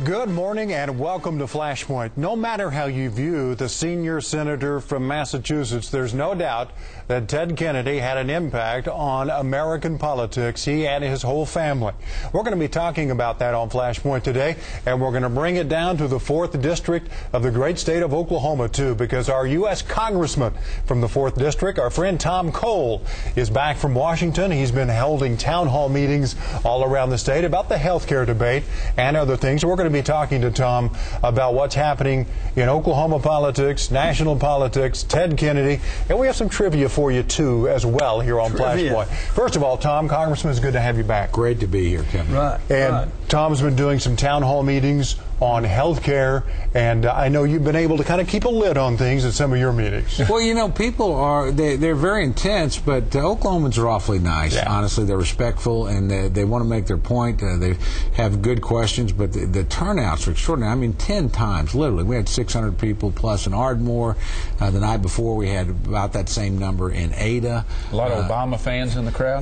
Good morning and welcome to Flashpoint. No matter how you view the senior senator from Massachusetts, there's no doubt that Ted Kennedy had an impact on American politics, he and his whole family. We're going to be talking about that on Flashpoint today, and we're going to bring it down to the 4th District of the great state of Oklahoma, too, because our U.S. Congressman from the 4th District, our friend Tom Cole, is back from Washington. He's been holding town hall meetings all around the state about the health care debate and other things. We're going to be talking to Tom about what's happening in Oklahoma politics, national politics, Ted Kennedy, and we have some trivia for you too as well here on Flashpoint. First of all, Tom, Congressman, it's good to have you back. Great to be here, Kevin. And Tom's been doing some town hall meetings on health care, and I know you've been able to kind of keep a lid on things at some of your meetings. Well, you know, people are, they're very intense, but Oklahomans are awfully nice. Yeah. Honestly, they're respectful, and they want to make their point. They have good questions, but the turnouts are extraordinary. I mean, 10 times, literally. We had 600 people plus in Ardmore. The night before, we had about that same number in Ada. A lot of Obama fans in the crowd?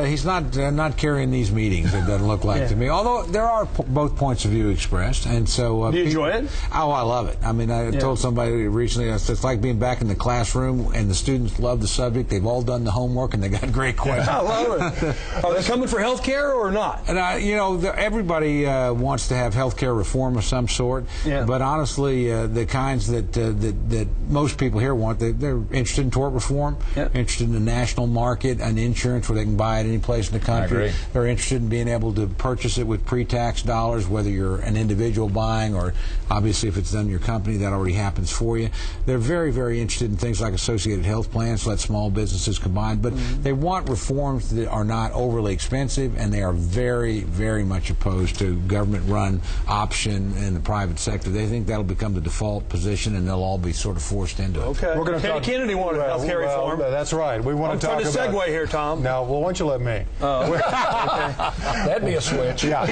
He's not carrying these meetings, it doesn't look like to me. Although there are both points of view expressed. And so, do you enjoy it? Oh, I love it. I mean, I told somebody recently, it's like being back in the classroom, and the students love the subject. They've all done the homework, and they got great questions. I love it. Are they coming for health care or not? And you know, everybody wants to have health care reform of some sort. Yeah. But honestly, the kinds that most people here want, they're interested in tort reform, interested in the national market, an insurance where they can buy it any place in the country. They're interested in being able to purchase it with pre-tax dollars, whether you're an individual buying or obviously if it's done in your company, that already happens for you. They're very, very interested in things like associated health plans, let small businesses combine, but they want reforms that are not overly expensive, and they are very, very much opposed to government-run option in the private sector. They think that'll become the default position, and they'll all be sort of forced into it. Okay. We're going to Kennedy wanted health care reform. That's right. We want to talk about... I'm trying to segue here, Tom. Now, well, why don't you let me? That'd be a switch. Yeah.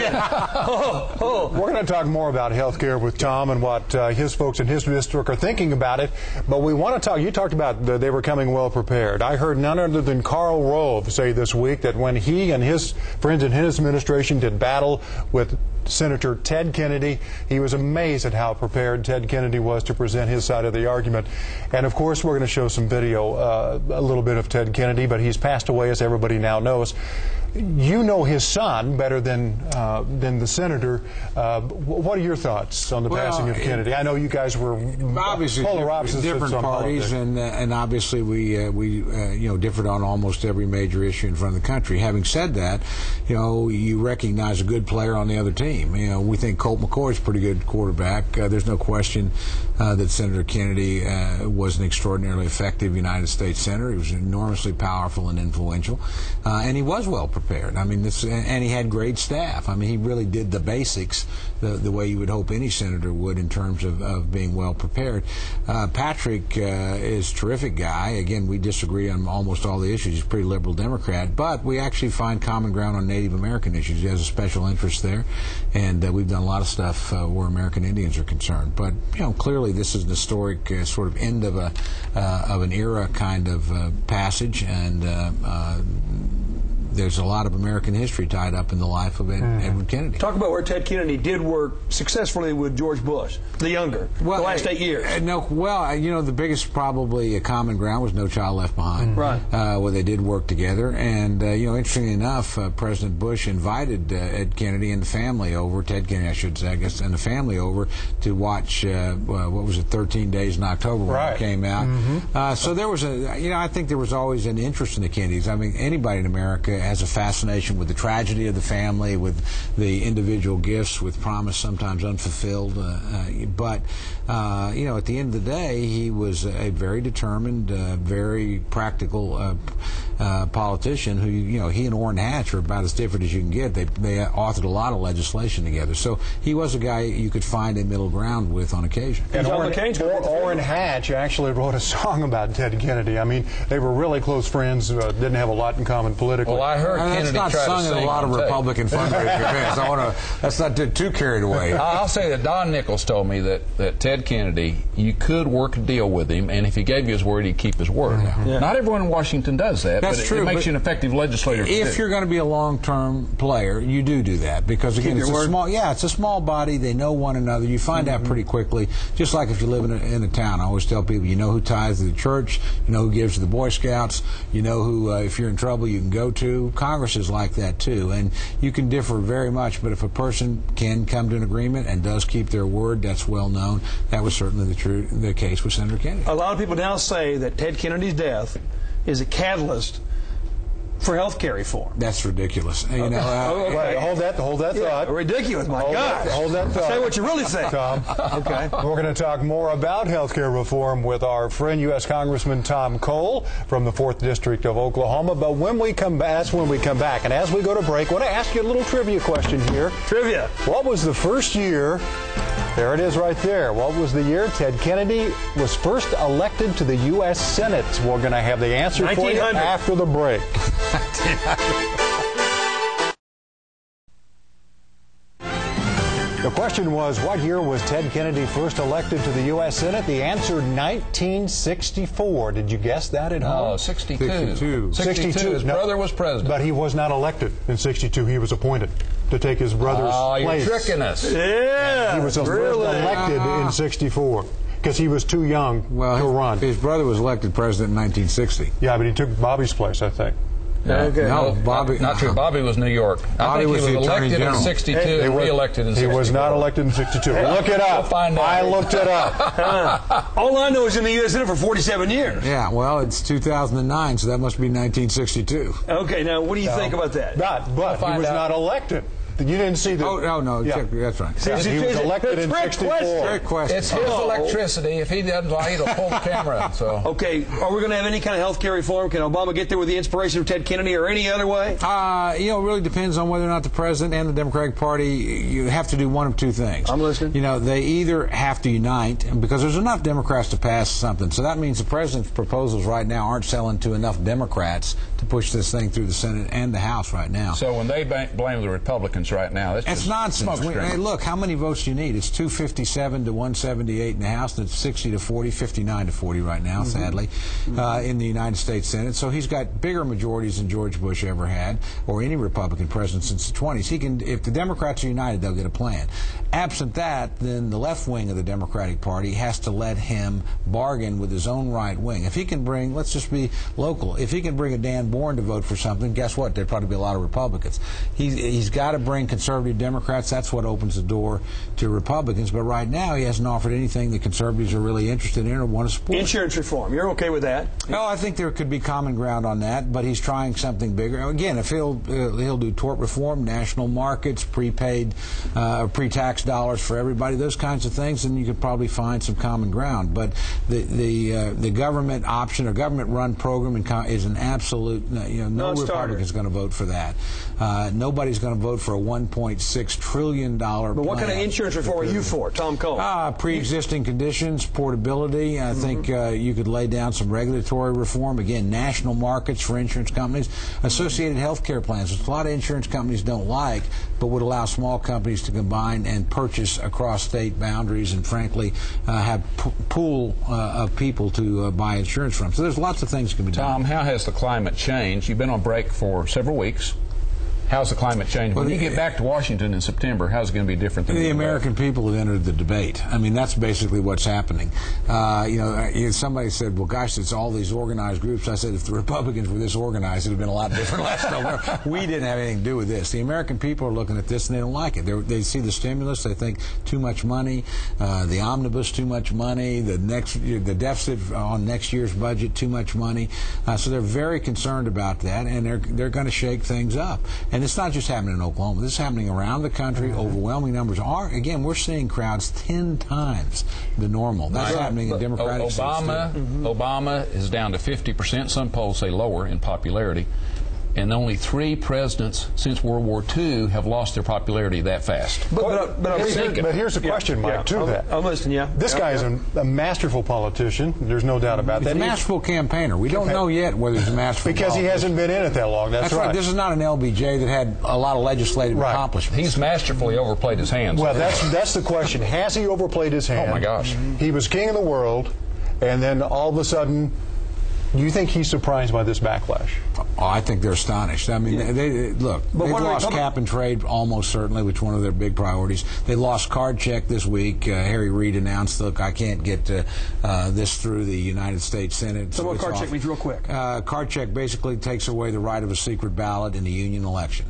We're going to talk more about health care with Tom and what his folks in his district are thinking about it. But we want to talk, you talked about they were coming well prepared. I heard none other than Karl Rove say this week that when he and his friends in his administration did battle with Senator Ted Kennedy, he was amazed at how prepared Ted Kennedy was to present his side of the argument. And of course, we're going to show some video, a little bit of Ted Kennedy, but he's passed away, as everybody now knows. You know his son better than the senator. What are your thoughts on the passing of Kennedy? I know you guys were obviously polar opposites, different parties, and obviously we differed on almost every major issue in front of the country. Having said that, you recognize a good player on the other team. We think Colt McCoy is a pretty good quarterback. There's no question that Senator Kennedy was an extraordinarily effective United States senator. He was enormously powerful and influential, and he was well prepared. I mean, and he had great staff. I mean, he really did the basics the way you would hope any senator would in terms of being well prepared. Patrick is a terrific guy. Again, we disagree on almost all the issues. He's a pretty liberal Democrat, but we actually find common ground on Native American issues. He has a special interest there, and we've done a lot of stuff where American Indians are concerned. But clearly, this is an historic sort of end of an era kind of passage, and there's a lot of American history tied up in the life of Edward Kennedy. Talk about where Ted Kennedy did work successfully with George Bush, the younger, the last 8 years. The biggest probably common ground was No Child Left Behind, where they did work together. And, interestingly enough, President Bush invited Ed Kennedy and the family over, Ted Kennedy, I should say, I guess, and the family over to watch, 13 Days in October when it came out. So there was I think there was always an interest in the Kennedys. I mean, anybody in America has a fascination with the tragedy of the family, with the individual gifts, with promise sometimes unfulfilled. But at the end of the day, he was a very determined, very practical politician who, he and Orrin Hatch are about as different as you can get. They authored a lot of legislation together. So he was a guy you could find a middle ground with on occasion. And Orrin Hatch actually wrote a song about Ted Kennedy. I mean, they were really close friends, didn't have a lot in common politically. Well, I heard Kennedy that's not try to sung in sing a lot of on tape. Republican fundraising events. I want to. Let's not get too carried away. I'll say that Don Nichols told me that Ted Kennedy, you could work a deal with him, and if he gave you his word, he'd keep his word. Yeah. Not everyone in Washington does that, That's but true, it makes but you an effective legislator. If you're going to be a long-term player, you do that because again, it's a small body. They know one another. You find out pretty quickly. Just like if you live in a town, I always tell people, you know who tithes to the church, you know who gives to the Boy Scouts, you know who, if you're in trouble, you can go to. Congress is like that too, and you can differ very much. But if a person can come to an agreement and does keep their word, that's well known. That was certainly the case with Senator Kennedy. A lot of people now say that Ted Kennedy's death is a catalyst for health care reform. That's ridiculous. You know, Wait, hold that thought. Ridiculous, my Hold God. hold that thought. Say what you really think. Tom. Okay. We're going to talk more about health care reform with our friend U.S. Congressman Tom Cole from the 4th District of Oklahoma. But when we come back, that's when we come back. And as we go to break, I want to ask you a little trivia question here. Trivia. What was the first year? There it is right there. What was the year Ted Kennedy was first elected to the U.S. Senate? We're going to have the answer for you 1900. after the break. The question was, what year was Ted Kennedy first elected to the U.S. Senate? The answer, 1964. Did you guess that at home? Oh, 62. 62. His No, brother was president. But he was not elected in 62. He was appointed to take his brother's place. You're tricking us. Yeah. He was elected in 64 because he was too young to run. His brother was elected president in 1960. Yeah, but he took Bobby's place, I think. Okay. No, Bobby. Not true. Bobby was New York. I think was he the was Attorney elected in General. 62 and re-elected in 64. He was not elected in 62. Look it up. We'll find out. I looked it up. All I know is in the U.S. Senate for 47 years. Yeah, well, it's 2009, so that must be 1962. Okay, now what do you think about that? But he was not elected. You didn't see the... Oh, no, Yeah. that's right. He was elected in 64. Great question. It's his electricity. If he doesn't like it, he'll pull the camera. So. Okay, are we going to have any kind of health care reform? Can Obama get there with the inspiration of Ted Kennedy or any other way? It really depends on whether or not the president and the Democratic Party, you have to do one of two things. I'm listening. You know, they either have to unite, because there's enough Democrats to pass something. So that means the president's proposals right now aren't selling to enough Democrats to push this thing through the Senate and the House right now. So when they blame the Republicans right now, It's nonsense. Hey, look, how many votes do you need? It's 257 to 178 in the House, and it's 60 to 40, 59 to 40 right now, sadly, in the United States Senate. So he's got bigger majorities than George Bush ever had, or any Republican president since the 20s. He can, if the Democrats are united, they'll get a plan. Absent that, then the left wing of the Democratic Party has to let him bargain with his own right wing. If he can bring, let's just be local, if he can bring a Dan Bourne to vote for something, guess what? There'd probably be a lot of Republicans. He's got to bring conservative Democrats. That's what opens the door to Republicans. But right now, he hasn't offered anything that conservatives are really interested in or want to support. Insurance reform. You're okay with that? No, I think there could be common ground on that, but he's trying something bigger. Again, if he'll do tort reform, national markets, prepaid, pre-tax dollars for everybody, those kinds of things, then you could probably find some common ground. But the government option or government-run program is an absolute. No Republican's going to vote for that. Nobody's going to vote for a $1.6 trillion plan. But what kind of insurance reform are you for, Tom Cole? Pre-existing conditions, portability. I think you could lay down some regulatory reform. Again, national markets for insurance companies, associated health care plans, which a lot of insurance companies don't like, but would allow small companies to combine and purchase across state boundaries and, frankly, have pool of people to buy insurance from. So there's lots of things that can be done. Tom, how has the climate changed? You've been on break for several weeks. How's the climate change? When you get back to Washington in September, how's it going to be different than the American people have entered the debate? I mean, that's basically what's happening. Somebody said, well, gosh, it's all these organized groups. I said, if the Republicans were this organized, it would have been a lot different last November. We didn't have anything to do with this. The American people are looking at this and they don't like it. They see the stimulus. They think too much money, the omnibus too much money, the deficit on next year's budget too much money. So they're very concerned about that, and they're going to shake things up. And it's not just happening in Oklahoma. This is happening around the country. Overwhelming numbers are. Again, we're seeing crowds 10 times the normal. That's happening in Democratic states. Obama is down to 50%. Some polls say lower in popularity. and only 3 presidents since World War II have lost their popularity that fast. But here's the question, Mike, to that. I'm listening, This guy is a masterful politician. There's no doubt about that. He's a masterful campaigner. We don't know yet whether he's a masterful because he hasn't been in it that long. That's right. This is not an LBJ that had a lot of legislative accomplishments. He's masterfully overplayed his hands. Well, that's the question. Has he overplayed his hand? Oh, my gosh. He was king of the world, and then all of a sudden, do you think he's surprised by this backlash? Oh, I think they're astonished. I mean, they've lost cap and trade almost certainly, which is one of their big priorities. They lost card check this week. Harry Reid announced, look, I can't get this through the United States Senate. So what card check means real quick? Card check basically takes away the right of a secret ballot in the union election.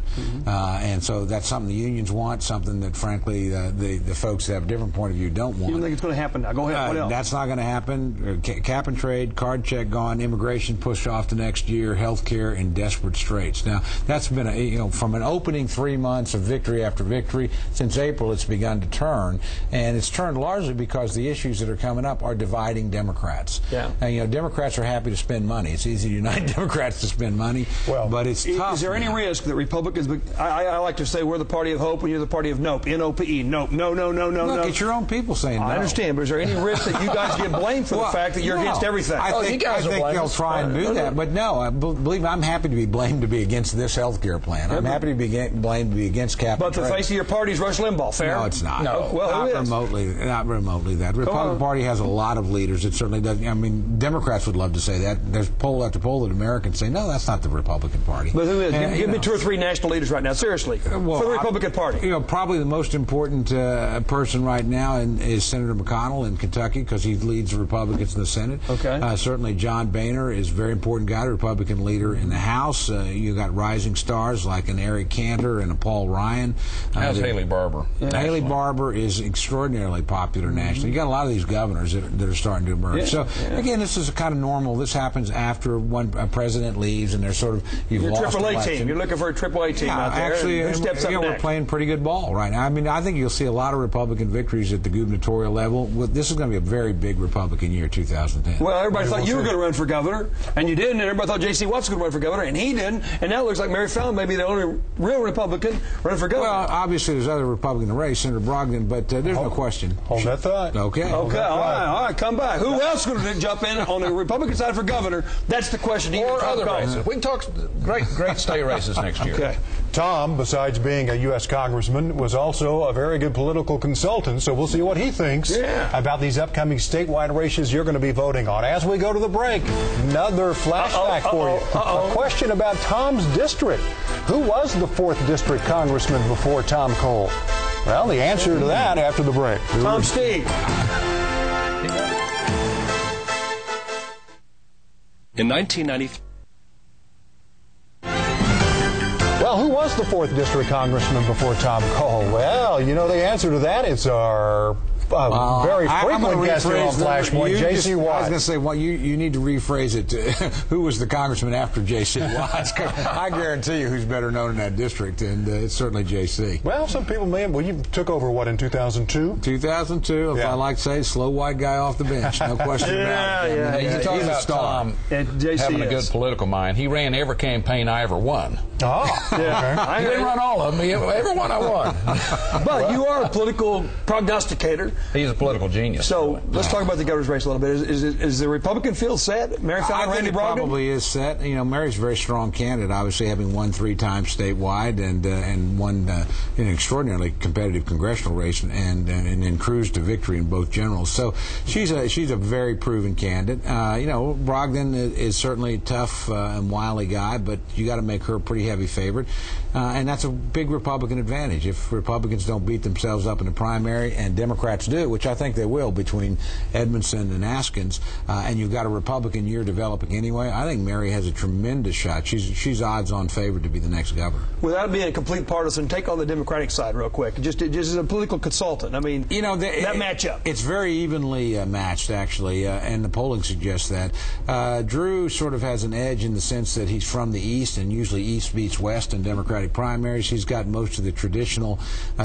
And so that's something the unions want, something that, frankly, the folks that have a different point of view don't want. You don't think it's going to happen now? Go ahead. What else? That's not going to happen. Cap and trade, card check gone, immigration pushed off to next year, health care in desperate straits. Now, that's been from an opening 3 months of victory after victory. Since April, it's begun to turn, and it's turned largely because the issues that are coming up are dividing Democrats. Yeah. And, Democrats are happy to spend money. It's easy to unite Democrats to spend money, but it's tough. Is there any risk that Republicans? I like to say we're the party of hope, and you're the party of nope. N-O-P-E. Nope. No. Look, it's your own people saying no. I understand, but is there any risk that you guys get blamed for the fact that you're against everything? I think they'll try and do that, but no. Believe me, I'm happy to be blamed to be against this health care plan. I'm happy to be blamed to be against cap and trade. But the face of your party is Rush Limbaugh. Fair? No, it's not. No. Well, not remotely that. The Republican Party has a lot of leaders. It certainly doesn't. I mean, Democrats would love to say that. There's poll after poll that Americans say, no, that's not the Republican Party. But who is? Give me 2 or 3 national leaders right now, seriously, for the Republican Party. Probably the most important person right now is Senator McConnell in Kentucky, because he leads the Republicans in the Senate. Okay. Certainly John Boehner is a very important guy, Republican leader in the House. You got rising stars like an Eric Cantor and a Paul Ryan. How's Haley Barbour? Haley Barbour is extraordinarily popular nationally. You got a lot of these governors that are starting to emerge. Again, this is kind of normal. This happens after a president leaves, and they're sort of your AAA team. You're looking for a AAA team out there. Actually, who steps up we're playing pretty good ball right now. I mean, I think you'll see a lot of Republican victories at the gubernatorial level. This is going to be a very big Republican year, 2010. Well, everybody thought you were going to run for governor, and you didn't. And everybody thought J.C. Watts was going to run for governor, and he didn't. And now it looks like Mary Fallon may be the only real Republican running for governor. Well, obviously there's other Republican in the race, Senator Brogdon, but there's no question. Hold that thought. Okay. All right, come back. Who else is going to jump in on the Republican side for governor? That's the question. Or other races. We can talk great state races next year. Okay. Tom, besides being a U.S. congressman, was also a very good political consultant, so we'll see what he thinks about these upcoming statewide races you're going to be voting on. As we go to the break, another flashback for you. A question about Tom's district. Who was the 4th District congressman before Tom Cole? Well, the answer to that after the break. Tom Steve. In 1993. Well, who was the 4th District congressman before Tom Cole? Well, the answer to that is our very frequent guest here on Flashpoint, J.C. Watts. I was going to say, well, you need to rephrase it to who was the congressman after J.C. Watts. I guarantee you who's better known in that district, and it's certainly J.C. Well, some people may. Well, you took over, in 2002? 2002, if I like to say, slow white guy off the bench. No question about it. Hey, you talk about Tom having a good political mind. He ran every campaign I ever won. Oh, yeah. I didn't run all of them. Every one I won. But you are a political prognosticator. He's a political genius. So let's talk about the governor's race a little bit. Is the Republican field set? Mary Fallon, Randy Brogdon? Probably is set. Mary's a very strong candidate, obviously having won 3 times statewide and won in an extraordinarily competitive congressional race and cruised to victory in both generals. So she's a very proven candidate. Brogdon is certainly a tough and wily guy, but you got to make her a pretty heavy favorite, and that's a big Republican advantage. If Republicans don't beat themselves up in the primary and Democrats do, which I think they will between Edmondson and Askins, and you've got a Republican year developing anyway, I think Mary has a tremendous shot. She's odds-on favorite to be the next governor. Without being a complete partisan, take on the Democratic side real quick. Just as a political consultant, I mean, that matchup. It's very evenly matched, actually, and the polling suggests that. Drew sort of has an edge in the sense that he's from the East, and usually East beats West in Democratic primaries. He's got most of the traditional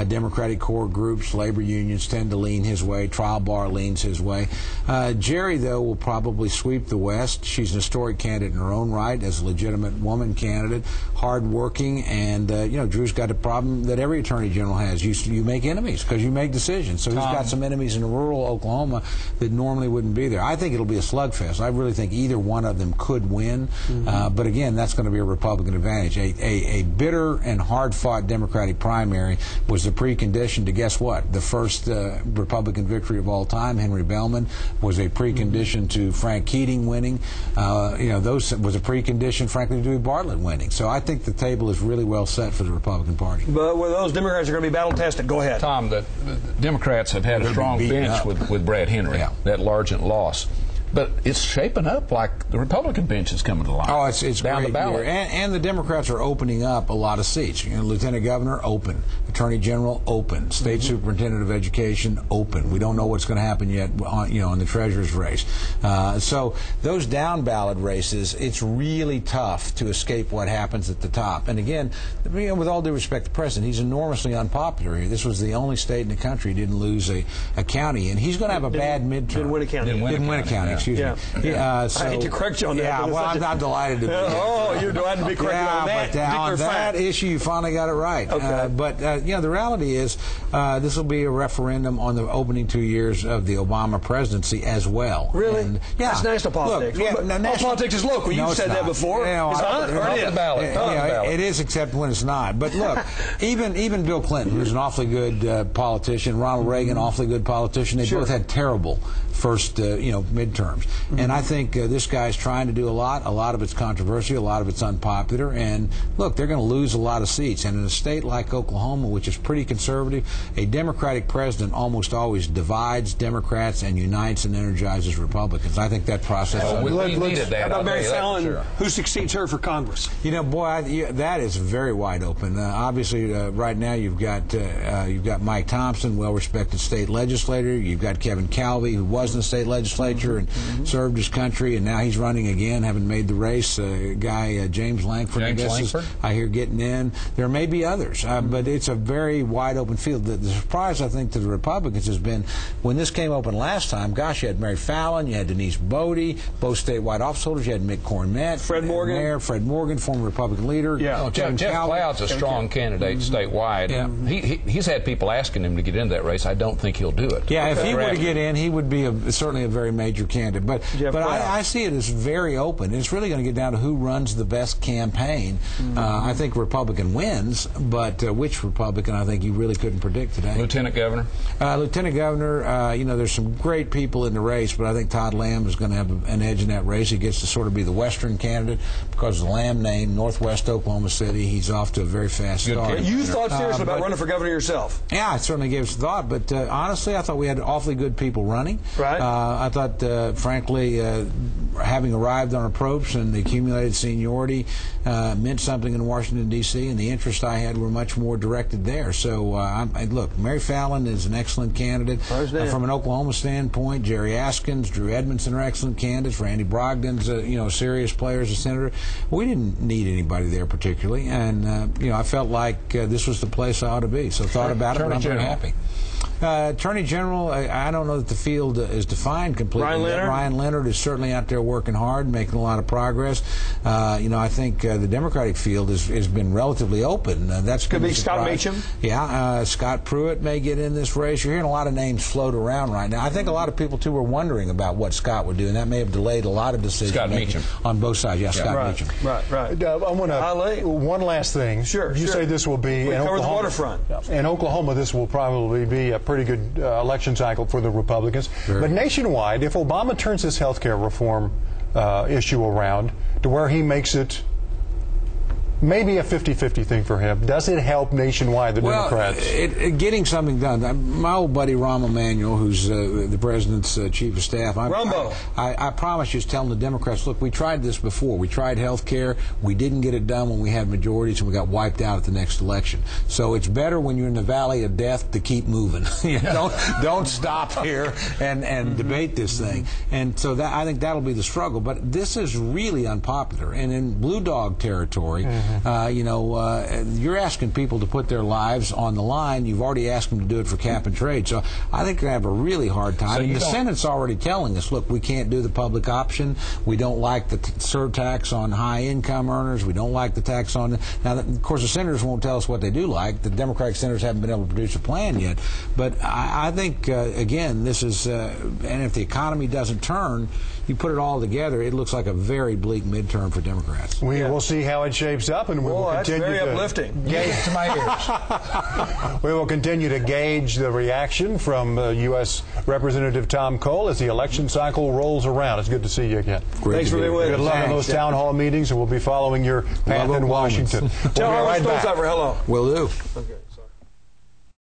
Democratic core groups, labor unions tend to lean lean his way. Trial bar leans his way. Jerry, though, will probably sweep the West. She's an historic candidate in her own right as a legitimate woman candidate, hardworking, and Drew's got a problem that every attorney general has. You make enemies because you make decisions. So he's got some enemies in rural Oklahoma that normally wouldn't be there. I think it'll be a slugfest. I really think either one of them could win, but again, that's going to be a Republican advantage. A bitter and hard-fought Democratic primary was the precondition to, guess what? The first Republican victory of all time, Henry Bellman, was a precondition to Frank Keating winning. Those was a precondition, frankly, to Dewey Bartlett winning. So I think the table is really well set for the Republican Party. But well, those Democrats are going to be battle-tested. Go ahead. Tom, the Democrats have had a strong bench with Brad Henry, that Largent loss. But it's shaping up like the Republican bench is coming to life. Oh, it's down great the ballot. And the Democrats are opening up a lot of seats. Lieutenant Governor, open. Attorney General, open. State Superintendent of Education, open. We don't know what's going to happen yet in the Treasurer's race. So those down ballot races, it's really tough to escape what happens at the top. And again, with all due respect to the President, he's enormously unpopular here. This was the only state in the country who didn't lose a county. And he's going to have a bad midterm. Didn't win a county. Didn't win a county. Excuse me. I hate to correct you on that. Yeah, well, I'm delighted to be Oh, you're delighted to be corrected on that. But on that issue, you finally got it right. Okay. But the reality is this will be a referendum on the opening 2 years of the Obama presidency as well. Really? And, that's national politics. Look, politics is local. You've said that before. It's not. It is, except when it's not. But look, even Bill Clinton, who's an awfully good politician, Ronald Reagan, awfully good politician, they both had terrible first midterms. And I think this guy's trying to do a lot of it's controversial, a lot of it's unpopular, and look, they're going to lose a lot of seats. And in a state like Oklahoma, which is pretty conservative, a Democratic president almost always divides Democrats and unites and energizes Republicans. I think that process we needed that. How about Mary Fallon? Who succeeds her for Congress? That is very wide open. Obviously, right now you've got Mike Thompson, well-respected state legislator. You've got Kevin Calvey, who was in the state legislature and served his country, and now he's running again, having made the race. James Lankford, I hear, getting in. There may be others, but it's a very wide open field. The surprise, I think, to the Republicans has been when this came open last time, gosh, you had Mary Fallon, you had Denise Bodie, both statewide office holders, you had Mick Cornett, Mayor Fred Morgan, former Republican leader. Jeff Cloud's a strong candidate statewide. He's had people asking him to get into that race. I don't think he'll do it. Yeah, if he were to get in, he would be certainly a very major candidate. But I see it as very open. It's really going to get down to who runs the best campaign. I think Republican wins, but which Republican, I think you really couldn't predict today. Lieutenant Governor? Lieutenant Governor, there's some great people in the race, but I think Todd Lamb is going to have an edge in that race. He gets to sort of be the Western candidate because of the Lamb name, Northwest Oklahoma City. He's off to a very fast start. You thought seriously about running for governor yourself? Yeah, I certainly gave us thought, but honestly, I thought we had awfully good people running. Right. I thought, frankly, having arrived on approach and the accumulated seniority meant something in Washington, D.C., and the interests I had were much more directed there. So, look, Mary Fallon is an excellent candidate. From an Oklahoma standpoint, Jerry Askins, Drew Edmondson are excellent candidates. Randy Brogdon's a serious player as a senator. We didn't need anybody there particularly, and I felt like this was the place I ought to be. So thought about it, but I'm very happy. Attorney General, I don't know that the field is defined completely. Ryan Leonard is certainly out there working hard, making a lot of progress. I think the Democratic field has been relatively open. That's could be Scott Meacham. Yeah, Scott Pruitt may get in this race. You're hearing a lot of names float around right now. I think a lot of people too were wondering about what Scott would do, and that may have delayed a lot of decisions making on both sides. Yeah, Scott Meacham. Right. I want to one last thing. Sure. You say this will be in cover Oklahoma, the waterfront. In Oklahoma, this will probably be a pretty good election cycle for the Republicans. But nationwide, if Obama turns his health care reform issue around to where he makes it maybe a 50-50 thing for him, does it help nationwide the Democrats? Getting something done. My old buddy Rahm Emanuel, who's the president's chief of staff, I promise you, is telling the Democrats, look, we tried this before. We tried health care. We didn't get it done when we had majorities, and we got wiped out at the next election. So it's better when you're in the valley of death to keep moving. Don't stop here and debate this thing. And so I think that'll be the struggle. But this is really unpopular. And in blue dog territory, You're asking people to put their lives on the line. You've already asked them to do it for cap and trade. So I think they have a really hard time. So and the Senate's already telling us, look, we can't do the public option. We don't like the surtax on high-income earners. We don't like the tax on... Now, of course, the senators won't tell us what they do like. The Democratic senators haven't been able to produce a plan yet. But I think, again, this is... and if the economy doesn't turn, you put it all together, it looks like a very bleak midterm for Democrats. We will see how it shapes up, and we will continue that's very uplifting. To my ears. We will continue to gauge the reaction from U.S. Representative Tom Cole as the election cycle rolls around. It's good to see you again. Thanks for being with us. Good luck on those town hall meetings, and we'll be following your path in Washington. Tell We'll be right back. for hello. Will do. Okay.